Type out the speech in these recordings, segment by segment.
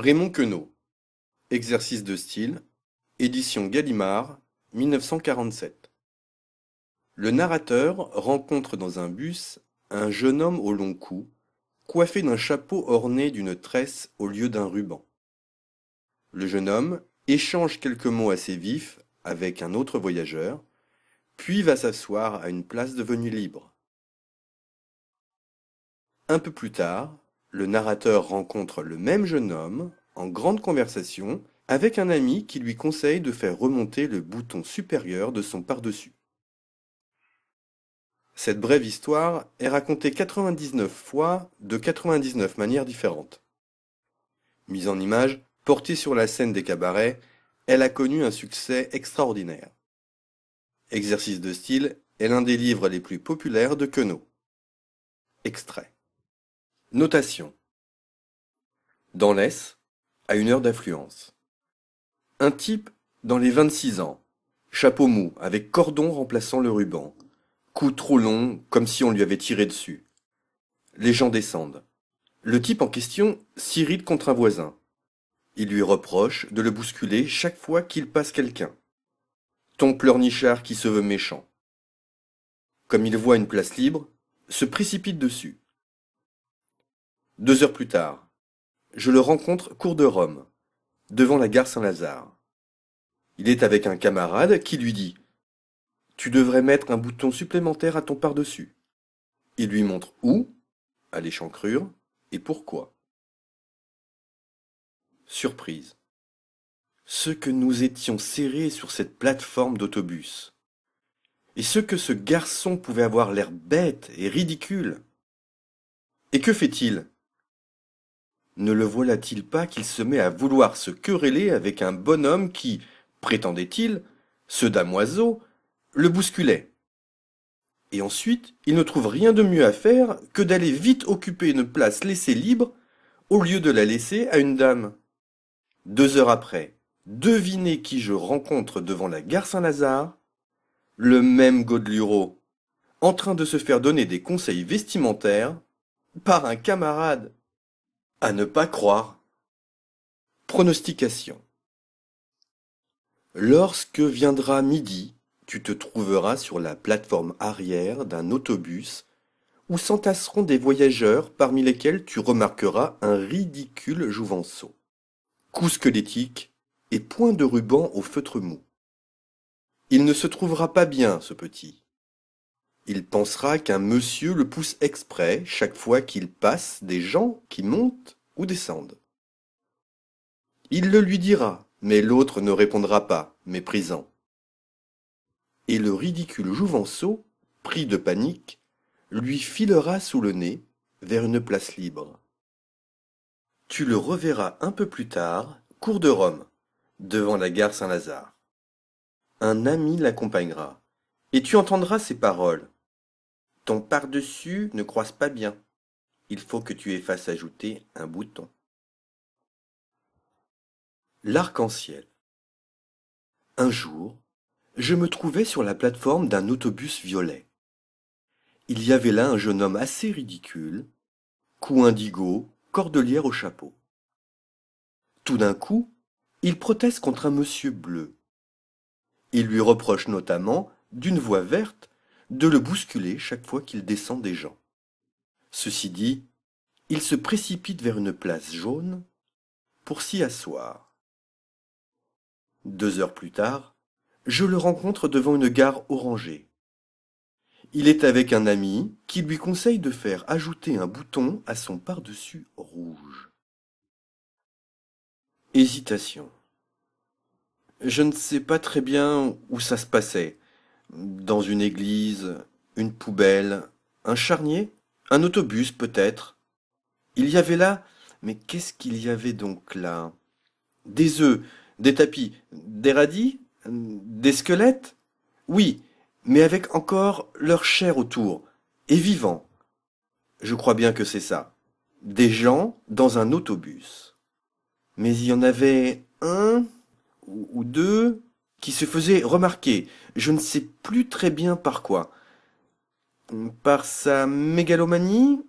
Raymond Queneau. Exercice de style. Édition Gallimard, 1947. Le narrateur rencontre dans un bus un jeune homme au long cou, coiffé d'un chapeau orné d'une tresse au lieu d'un ruban. Le jeune homme échange quelques mots assez vifs avec un autre voyageur, puis va s'asseoir à une place devenue libre. Un peu plus tard, le narrateur rencontre le même jeune homme en grande conversation avec un ami qui lui conseille de faire remonter le bouton supérieur de son pardessus. Cette brève histoire est racontée 99 fois de 99 manières différentes. Mise en image, portée sur la scène des cabarets, elle a connu un succès extraordinaire. Exercice de style est l'un des livres les plus populaires de Queneau. Extrait. Notation. Dans l'Est, à une heure d'affluence. Un type dans les 26 ans, chapeau mou avec cordon remplaçant le ruban, cou trop long comme si on lui avait tiré dessus. Les gens descendent. Le type en question s'irrite contre un voisin. Il lui reproche de le bousculer chaque fois qu'il passe quelqu'un. Ton pleurnichard qui se veut méchant. Comme il voit une place libre, se précipite dessus. 2 heures plus tard, je le rencontre cours de Rome, devant la gare Saint-Lazare. Il est avec un camarade qui lui dit « Tu devrais mettre un bouton supplémentaire à ton pardessus. » Il lui montre où, à l'échancrure, et pourquoi. Surprise. Ce que nous étions serrés sur cette plateforme d'autobus. Et ce que ce garçon pouvait avoir l'air bête et ridicule. Et que fait-il? Ne le voilà-t-il pas qu'il se met à vouloir se quereller avec un bonhomme qui, prétendait-il, ce damoiseau, le bousculait. Et ensuite, il ne trouve rien de mieux à faire que d'aller vite occuper une place laissée libre au lieu de la laisser à une dame. 2 heures après, devinez qui je rencontre devant la gare Saint-Lazare? Le même Godelureau, en train de se faire donner des conseils vestimentaires par un camarade. À ne pas croire. Pronostication. Lorsque viendra midi, tu te trouveras sur la plateforme arrière d'un autobus où s'entasseront des voyageurs parmi lesquels tu remarqueras un ridicule jouvenceau. Cou squelettique et point de ruban au feutre mou. Il ne se trouvera pas bien, ce petit. Il pensera qu'un monsieur le pousse exprès chaque fois qu'il passe des gens qui montent ou descendent. Il le lui dira, mais l'autre ne répondra pas, méprisant. Et le ridicule jouvenceau, pris de panique, lui filera sous le nez vers une place libre. Tu le reverras un peu plus tard, cours de Rome, devant la gare Saint-Lazare. Un ami l'accompagnera, et tu entendras ces paroles. Ton pardessus ne croise pas bien. Il faut que tu aies fasses ajouter un bouton. L'arc-en-ciel. Un jour, je me trouvais sur la plateforme d'un autobus violet. Il y avait là un jeune homme assez ridicule, cou indigo, cordelière au chapeau. Tout d'un coup, il proteste contre un monsieur bleu. Il lui reproche notamment, d'une voix verte, de le bousculer chaque fois qu'il descend des gens. Ceci dit, il se précipite vers une place jaune pour s'y asseoir. 2 heures plus tard, je le rencontre devant une gare orangée. Il est avec un ami qui lui conseille de faire ajouter un bouton à son pardessus rouge. Hésitation. Je ne sais pas très bien où ça se passait. Dans une église, une poubelle, un charnier, un autobus peut-être. Il y avait là, mais qu'est-ce qu'il y avait donc là? Des œufs, des tapis, des radis, des squelettes? Oui, mais avec encore leur chair autour, et vivants. Je crois bien que c'est ça. Des gens dans un autobus. Mais il y en avait un ou deux qui se faisaient remarquer, je ne sais plus très bien par quoi. Par sa mégalomanie,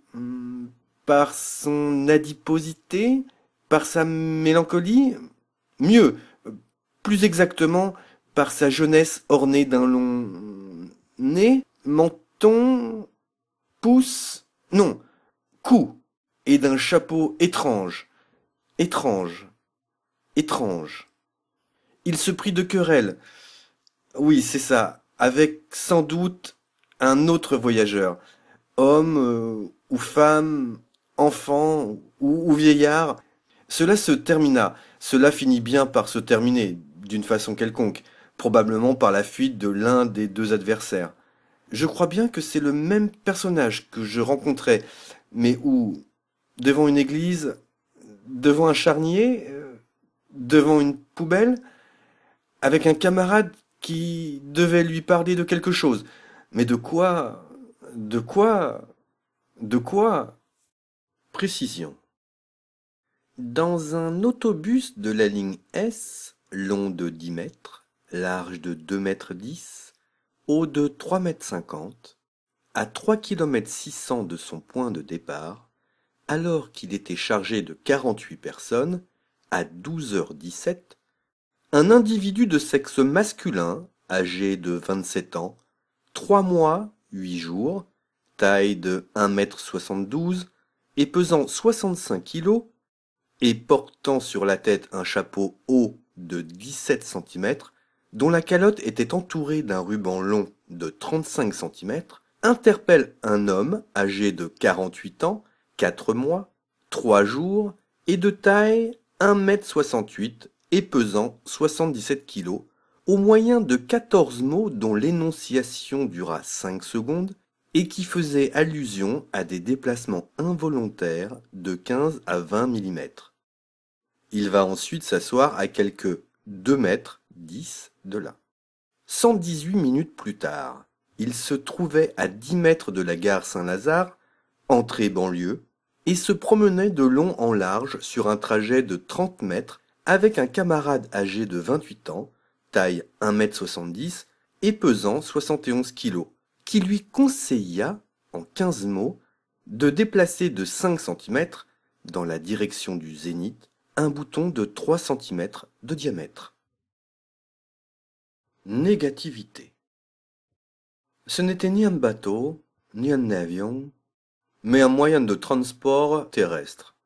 par son adiposité, Par sa mélancolie? Mieux, plus exactement, par sa jeunesse ornée d'un long nez, menton, pouce, non, cou, et d'un chapeau étrange, étrange, étrange. Il se prit de querelle, oui, c'est ça, avec sans doute un autre voyageur, homme ou femme, enfant ou vieillard. Cela se termina, cela finit bien par se terminer, d'une façon quelconque, probablement par la fuite de l'un des deux adversaires. Je crois bien que c'est le même personnage que je rencontrais, mais où? Devant une église? Devant un charnier? Devant une poubelle? Avec un camarade qui devait lui parler de quelque chose. Mais de quoi? De quoi? De quoi? Précision. Dans un autobus de la ligne S, long de 10 mètres, large de 2 mètres 10, haut de 3 mètres 50, à 3 km 600 de son point de départ, alors qu'il était chargé de 48 personnes, à 12h17, un individu de sexe masculin, âgé de 27 ans, 3 mois, 8 jours, taille de 1,72 m et pesant 65 kg, et portant sur la tête un chapeau haut de 17 cm, dont la calotte était entourée d'un ruban long de 35 cm, interpelle un homme âgé de 48 ans, 4 mois, 3 jours et de taille 1,68 m et pesant 77 kg, au moyen de 14 mots dont l'énonciation dura 5 secondes et qui faisaient allusion à des déplacements involontaires de 15 à 20 mm. Il va ensuite s'asseoir à quelques 2 mètres 10 de là. 118 minutes plus tard, il se trouvait à 10 mètres de la gare Saint-Lazare, entrée banlieue, et se promenait de long en large sur un trajet de 30 mètres avec un camarade âgé de 28 ans, taille 1,70 m et pesant 71 kg, qui lui conseilla, en 15 mots, de déplacer de 5 cm, dans la direction du zénith, un bouton de 3 cm de diamètre. Négativité. Ce n'était ni un bateau, ni un avion, mais un moyen de transport terrestre.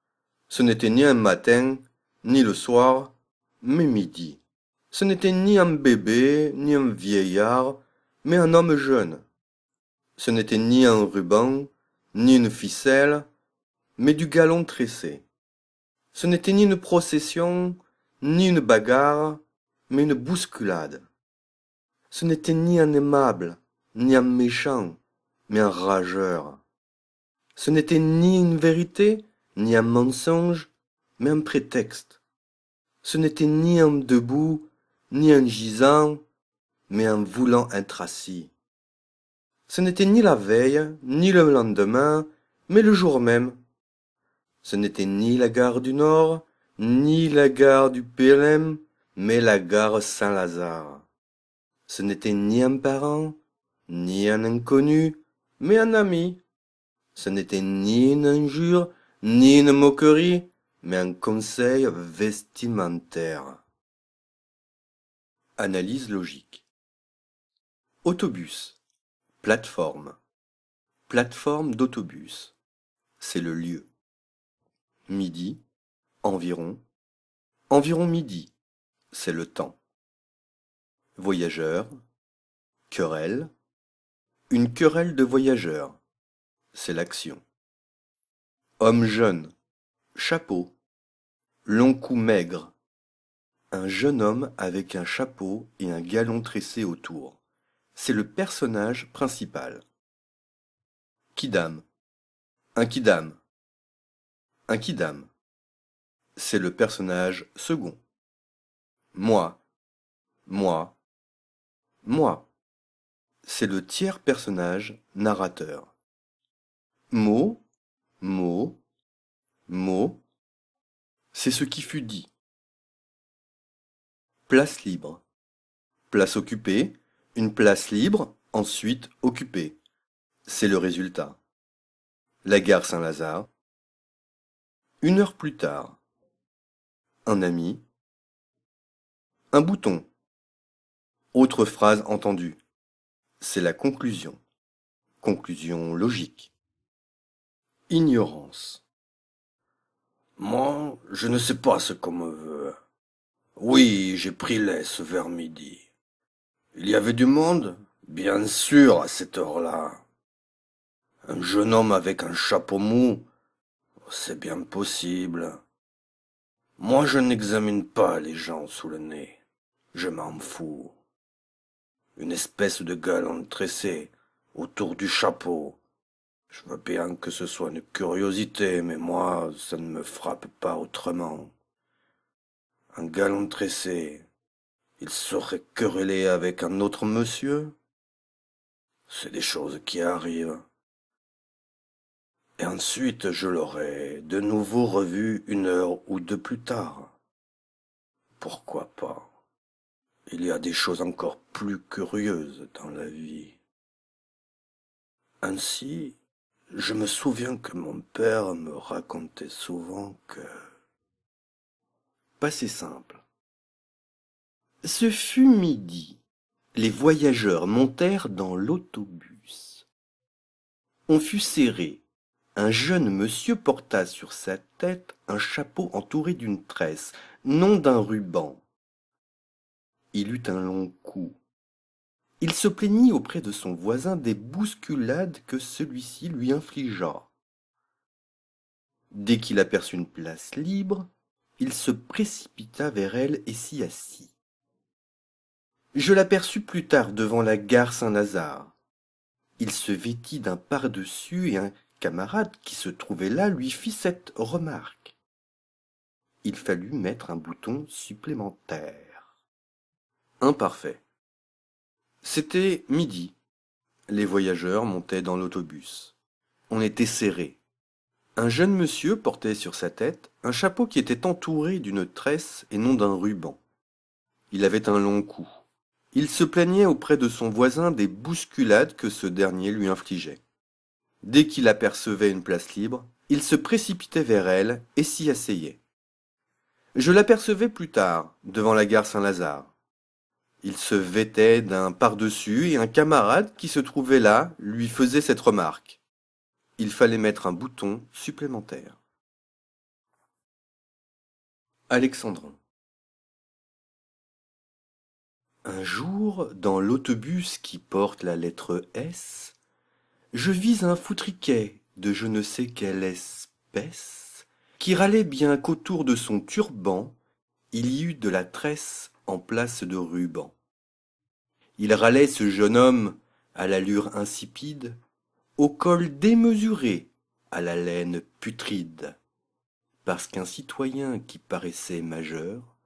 Ce n'était ni un matin, ni le soir, mais midi. Ce n'était ni un bébé, ni un vieillard, mais un homme jeune. Ce n'était ni un ruban, ni une ficelle, mais du galon tressé. Ce n'était ni une procession, ni une bagarre, mais une bousculade. Ce n'était ni un aimable, ni un méchant, mais un rageur. Ce n'était ni une vérité, ni un mensonge, mais un prétexte. Ce n'était ni un debout, ni un gisant, mais un voulant intraci. Ce n'était ni la veille, ni le lendemain, mais le jour même. Ce n'était ni la gare du Nord, ni la gare du PLM, mais la gare Saint-Lazare. Ce n'était ni un parent, ni un inconnu, mais un ami. Ce n'était ni une injure, ni une moquerie, mais un conseil vestimentaire. Analyse logique. Autobus. Plateforme. Plateforme d'autobus. C'est le lieu. Midi. Environ. Environ midi. C'est le temps. Voyageur. Querelle. Une querelle de voyageurs. C'est l'action. Homme jeune. Chapeau. Long cou maigre. Un jeune homme avec un chapeau et un galon tressé autour. C'est le personnage principal. Kidam. Un kidam. Un kidam. C'est le personnage second. Moi. Moi. Moi. C'est le tiers personnage narrateur. Mot. Mot. Mot. C'est ce qui fut dit. Place libre. Place occupée. Une place libre, ensuite occupée. C'est le résultat. La gare Saint-Lazare. 1 heure plus tard. un ami, un bouton. Autre phrase entendue. C'est la conclusion. Conclusion logique. Ignorance. Moi, je ne sais pas ce qu'on me veut. Oui, j'ai pris l'aise vers midi. Il y avait du monde? Bien sûr, à cette heure-là. Un jeune homme avec un chapeau mou? C'est bien possible. Moi, je n'examine pas les gens sous le nez. Je m'en fous. Une espèce de galon tressé autour du chapeau. Je veux bien que ce soit une curiosité, mais moi, ça ne me frappe pas autrement. Un galon tressé, il serait querellé avec un autre monsieur? C'est des choses qui arrivent. Et ensuite, je l'aurais de nouveau revu 1 heure ou 2 plus tard. Pourquoi pas? Il y a des choses encore plus curieuses dans la vie. Ainsi, je me souviens que mon père me racontait souvent que... Passé simple. Ce fut midi. Les voyageurs montèrent dans l'autobus. On fut serré. Un jeune monsieur porta sur sa tête un chapeau entouré d'une tresse, non d'un ruban. Il eut un long cou. Il se plaignit auprès de son voisin des bousculades que celui-ci lui infligea. Dès qu'il aperçut une place libre, il se précipita vers elle et s'y assit. Je l'aperçus plus tard devant la gare Saint-Lazare. Il se vêtit d'un pardessus et un camarade qui se trouvait là lui fit cette remarque. Il fallut mettre un bouton supplémentaire. Imparfait. C'était midi. Les voyageurs montaient dans l'autobus. On était serrés. Un jeune monsieur portait sur sa tête un chapeau qui était entouré d'une tresse et non d'un ruban. Il avait un long cou. Il se plaignait auprès de son voisin des bousculades que ce dernier lui infligeait. Dès qu'il apercevait une place libre, il se précipitait vers elle et s'y asseyait. Je l'apercevais plus tard, devant la gare Saint-Lazare. Il se vêtait d'un pardessus et un camarade qui se trouvait là lui faisait cette remarque. Il fallait mettre un bouton supplémentaire. Alexandrin. Un jour, dans l'autobus qui porte la lettre S, je vis un foutriquet de je ne sais quelle espèce qui râlait bien qu'autour de son turban, il y eût de la tresse en place de ruban. Il râlait ce jeune homme à l'allure insipide, au col démesuré, à la laine putride, parce qu'un citoyen qui paraissait majeur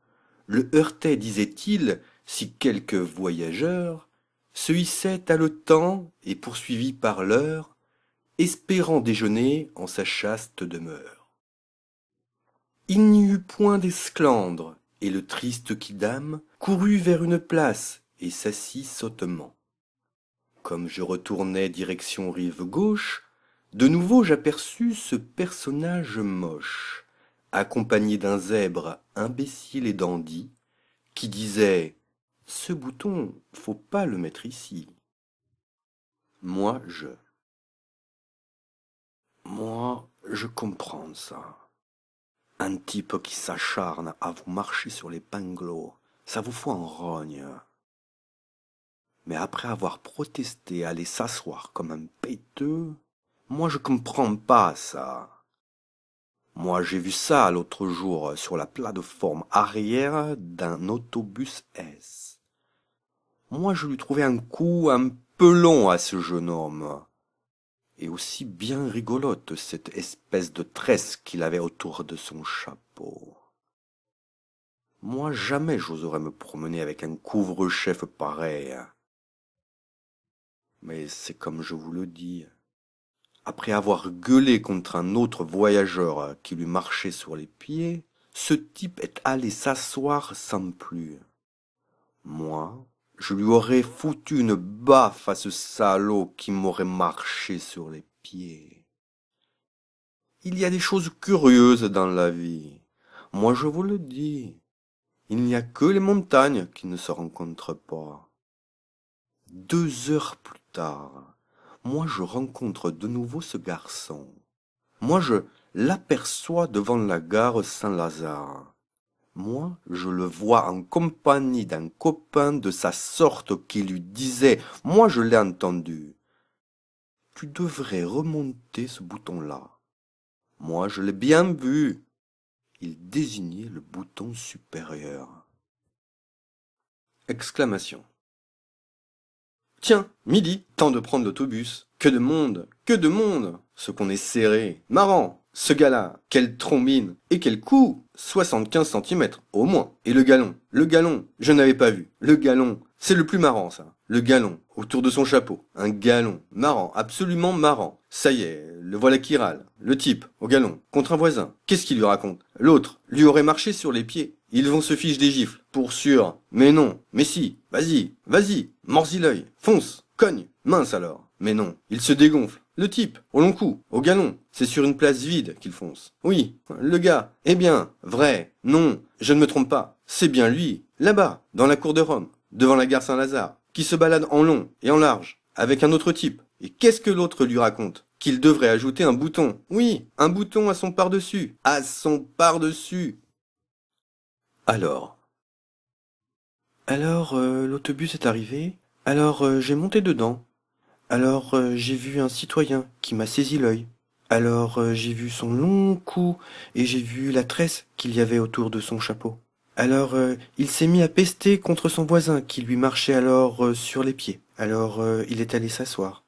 le heurtait, disait-il, si quelque voyageur se hissait haletant et poursuivi par l'heure, espérant déjeuner en sa chaste demeure. Il n'y eut point d'esclandre, et le triste quidam courut vers une place et s'assit sottement. Comme je retournais direction rive gauche, de nouveau j'aperçus ce personnage moche, accompagné d'un zèbre imbécile et dandy, qui disait « Ce bouton, faut pas le mettre ici. » Moi, je comprends ça. Un type qui s'acharne à vous marcher sur les pinglots, ça vous fout en rogne. Mais après avoir protesté à aller s'asseoir comme un péteux, moi je comprends pas ça. Moi j'ai vu ça l'autre jour sur la plateforme arrière d'un autobus S. Moi je lui trouvais un coup un peu long à ce jeune homme. Et aussi bien rigolote cette espèce de tresse qu'il avait autour de son chapeau. Moi jamais j'oserais me promener avec un couvre-chef pareil. Mais c'est comme je vous le dis. Après avoir gueulé contre un autre voyageur qui lui marchait sur les pieds, ce type est allé s'asseoir sans plus. Moi, je lui aurais foutu une baffe à ce salaud qui m'aurait marché sur les pieds. Il y a des choses curieuses dans la vie. Moi je vous le dis, il n'y a que les montagnes qui ne se rencontrent pas. 2 heures plus tard, moi je rencontre de nouveau ce garçon. Moi je l'aperçois devant la gare Saint-Lazare. Moi, je le vois en compagnie d'un copain de sa sorte qui lui disait, moi je l'ai entendu, tu devrais remonter ce bouton-là. Moi je l'ai bien vu. Il désignait le bouton supérieur. Exclamation. Tiens, midi, temps de prendre l'autobus. Que de monde, que de monde. Ce qu'on est serré. Marrant. Ce gars-là, quelle trombine. Et quel coup. 75 centimètres, au moins. Et le galon, je n'avais pas vu. Le galon, c'est le plus marrant, ça. Le galon, autour de son chapeau. Un galon, marrant, absolument marrant. Ça y est, le voilà qui râle. Le type, au galon, contre un voisin. Qu'est-ce qu'il lui raconte? L'autre, lui aurait marché sur les pieds. Ils vont se fiche des gifles, pour sûr. Mais non, mais si, vas-y, mords-y l'œil, fonce, cogne, mince alors. Mais non, il se dégonfle. Le type, au long cou, au galon, c'est sur une place vide qu'il fonce. Oui, le gars, eh bien, vrai, non, je ne me trompe pas, c'est bien lui, là-bas, dans la cour de Rome, devant la gare Saint-Lazare, qui se balade en long et en large, avec un autre type. Et qu'est-ce que l'autre lui raconte? Qu'il devrait ajouter un bouton. Oui, un bouton à son par-dessus. À son par-dessus. Alors, l'autobus est arrivé. J'ai monté dedans. J'ai vu un citoyen qui m'a saisi l'œil. J'ai vu son long cou et j'ai vu la tresse qu'il y avait autour de son chapeau. Il s'est mis à pester contre son voisin qui lui marchait sur les pieds. Il est allé s'asseoir.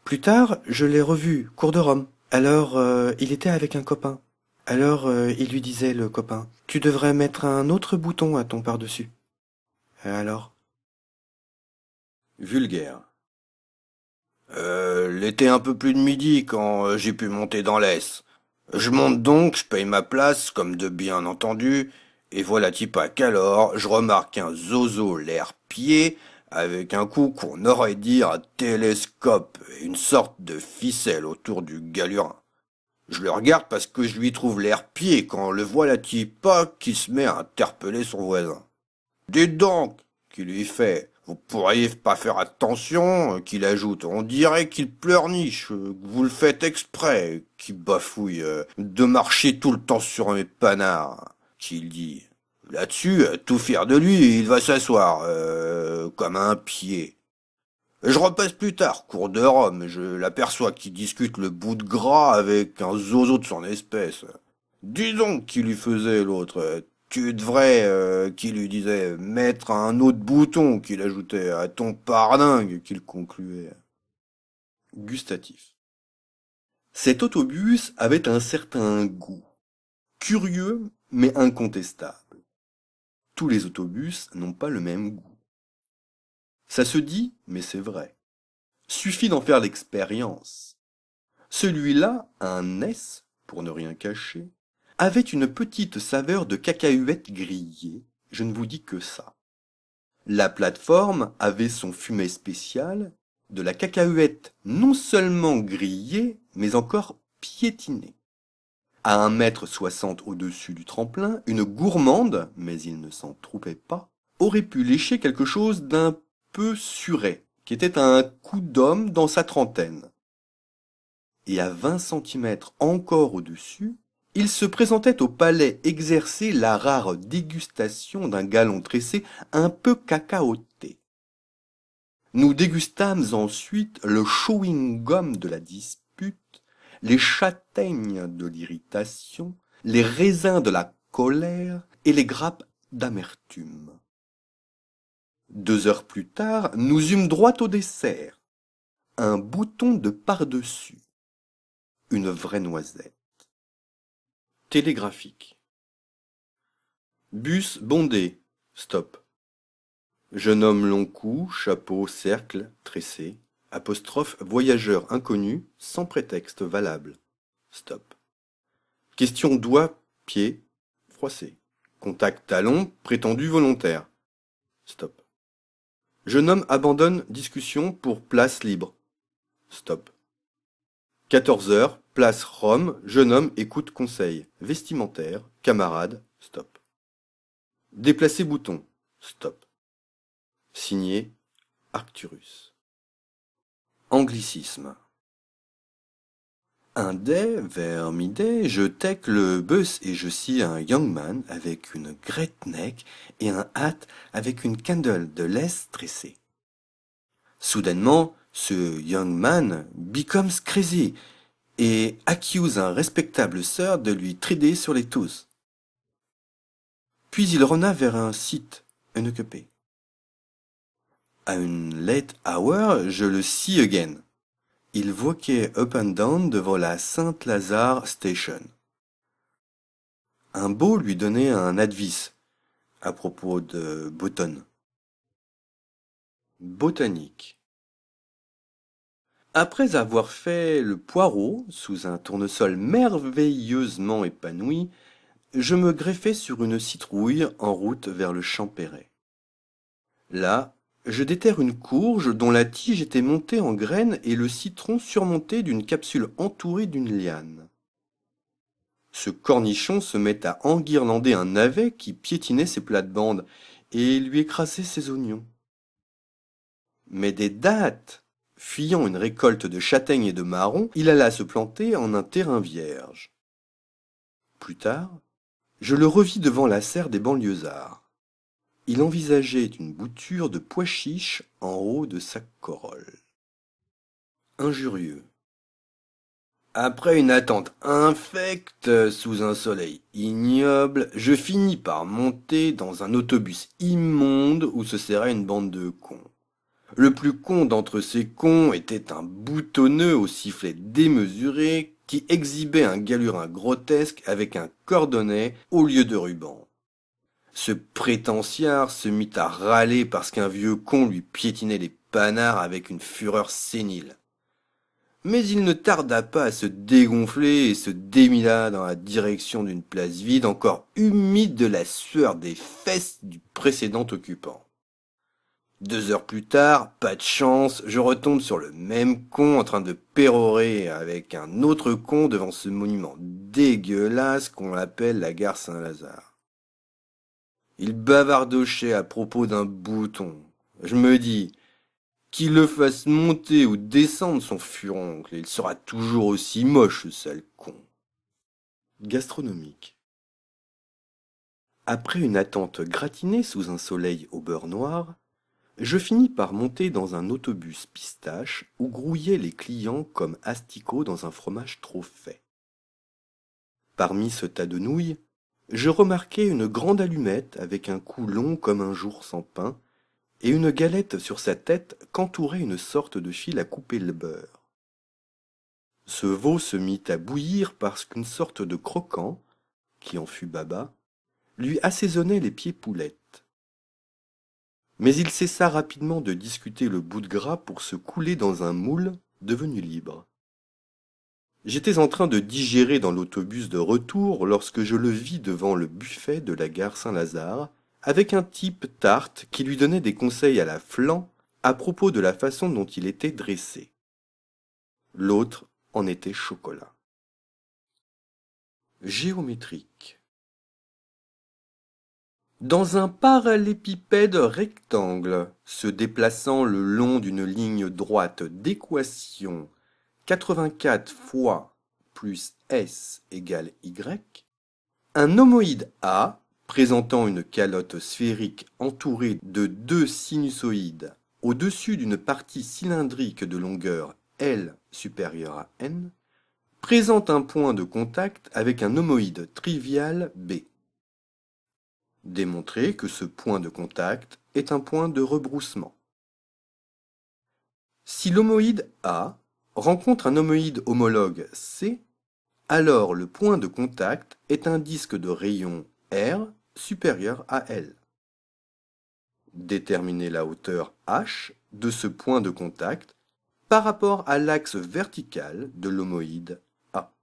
Plus tard, je l'ai revu, cour de Rome. Il était avec un copain. Il lui disait, le copain, tu devrais mettre un autre bouton à ton par-dessus. Alors? Vulgaire. L'été un peu plus de midi quand j'ai pu monter dans l'Est. Je monte donc, je paye ma place, comme de bien entendu, et voilà pas qu'alors, je remarque un zozo l'air pied, avec un coup qu'on aurait dit un télescope et une sorte de ficelle autour du galurin. Je le regarde parce que je lui trouve l'air pied quand le voilà pas qui se met à interpeller son voisin. Dites donc, qu'il lui fait. Vous pourriez pas faire attention, qu'il ajoute. On dirait qu'il pleurniche, que vous le faites exprès, qu'il bafouille, de marcher tout le temps sur mes panards, qu'il dit. Là-dessus, tout fier de lui, il va s'asseoir, comme un pied. Je repasse plus tard, cour de Rome, je l'aperçois qui discute le bout de gras avec un zozo de son espèce. Dis donc qui lui faisait l'autre. Tu devrais, qui lui disait, mettre un autre bouton qu'il ajoutait à ton pardingue qu'il concluait. Gustatif. Cet autobus avait un certain goût. Curieux, mais incontestable. Tous les autobus n'ont pas le même goût. Ça se dit, mais c'est vrai. Suffit d'en faire l'expérience. Celui-là, un S, pour ne rien cacher, avait une petite saveur de cacahuètes grillées, je ne vous dis que ça. La plateforme avait son fumet spécial, de la cacahuète non seulement grillée, mais encore piétinée. À 1,60 m au-dessus du tremplin, une gourmande, mais il ne s'en trouvait pas, aurait pu lécher quelque chose d'un peu suret, qui était un coup d'homme dans sa trentaine. Et à 20 centimètres encore au-dessus, il se présentait au palais exercer la rare dégustation d'un galon tressé un peu cacaoté. Nous dégustâmes ensuite le chewing-gum de la dispute, les châtaignes de l'irritation, les raisins de la colère et les grappes d'amertume. 2 heures plus tard, nous eûmes droit au dessert. Un bouton de par-dessus. Une vraie noisette. Télégraphique. Bus bondé. Stop. Jeune homme long cou, chapeau, cercle, tressé. Apostrophe voyageur inconnu, sans prétexte valable. Stop. Question doigt, pied, froissé. Contact talon, prétendu volontaire. Stop. Jeune homme abandonne discussion pour place libre. Stop. 14 heures, place Rome, jeune homme écoute conseil. Vestimentaire, Camarade, stop. Déplacer bouton, stop. Signé Arcturus. Anglicisme. Un day, vers midi, je tech le bus et je scie un young man avec une great neck et un hat avec une candle de laisse tressée. Soudainement, ce young man becomes crazy et accuse un respectable sir de lui trider sur les toes. Puis il rena vers un site unoccupé. À une late hour, je le see again. Il voquait up and down devant la Saint-Lazare Station. Un beau lui donnait un advice à propos de Botton. Botanique. Après avoir fait le poireau sous un tournesol merveilleusement épanoui, je me greffai sur une citrouille en route vers le Champéret. Là, je déterre une courge dont la tige était montée en graine et le citron surmonté d'une capsule entourée d'une liane. Ce cornichon se met à enguirlander un navet qui piétinait ses plates-bandes et lui écrasait ses oignons. Mais des dattes, fuyant une récolte de châtaignes et de marrons, il alla se planter en un terrain vierge. Plus tard, je le revis devant la serre des banlieusards. Il envisageait une bouture de pois chiches en haut de sa corolle. Injurieux. Après une attente infecte sous un soleil ignoble, je finis par monter dans un autobus immonde où se serrait une bande de cons. Le plus con d'entre ces cons était un boutonneux au sifflet démesuré qui exhibait un galurin grotesque avec un cordonnet au lieu de ruban. Ce prétentiard se mit à râler parce qu'un vieux con lui piétinait les panards avec une fureur sénile. Mais il ne tarda pas à se dégonfler et se démila dans la direction d'une place vide encore humide de la sueur des fesses du précédent occupant. 2 heures plus tard, pas de chance, je retombe sur le même con en train de pérorer avec un autre con devant ce monument dégueulasse qu'on appelle la gare Saint-Lazare. Il bavardochait à propos d'un bouton. Je me dis, qu'il le fasse monter ou descendre son furoncle, il sera toujours aussi moche, ce sale con. Gastronomique. Après une attente gratinée sous un soleil au beurre noir, je finis par monter dans un autobus pistache où grouillaient les clients comme asticots dans un fromage trop fait. Parmi ce tas de nouilles, je remarquai une grande allumette avec un cou long comme un jour sans pain et une galette sur sa tête qu'entourait une sorte de fil à couper le beurre. Ce veau se mit à bouillir parce qu'une sorte de croquant, qui en fut baba, lui assaisonnait les pieds poulettes. Mais il cessa rapidement de discuter le bout de gras pour se couler dans un moule devenu libre. J'étais en train de digérer dans l'autobus de retour lorsque je le vis devant le buffet de la gare Saint-Lazare, avec un type tarte qui lui donnait des conseils à la flan à propos de la façon dont il était dressé. L'autre en était chocolat. Géométrique. Dans un parallélépipède rectangle se déplaçant le long d'une ligne droite d'équation 84 fois plus S égale Y, un homoïde A présentant une calotte sphérique entourée de 2 sinusoïdes au-dessus d'une partie cylindrique de longueur L supérieure à N, présente un point de contact avec un homoïde trivial B. Démontrer que ce point de contact est un point de rebroussement. Si l'homoïde A rencontre un homoïde homologue C, alors le point de contact est un disque de rayon R supérieur à L. Déterminer la hauteur H de ce point de contact par rapport à l'axe vertical de l'homoïde A.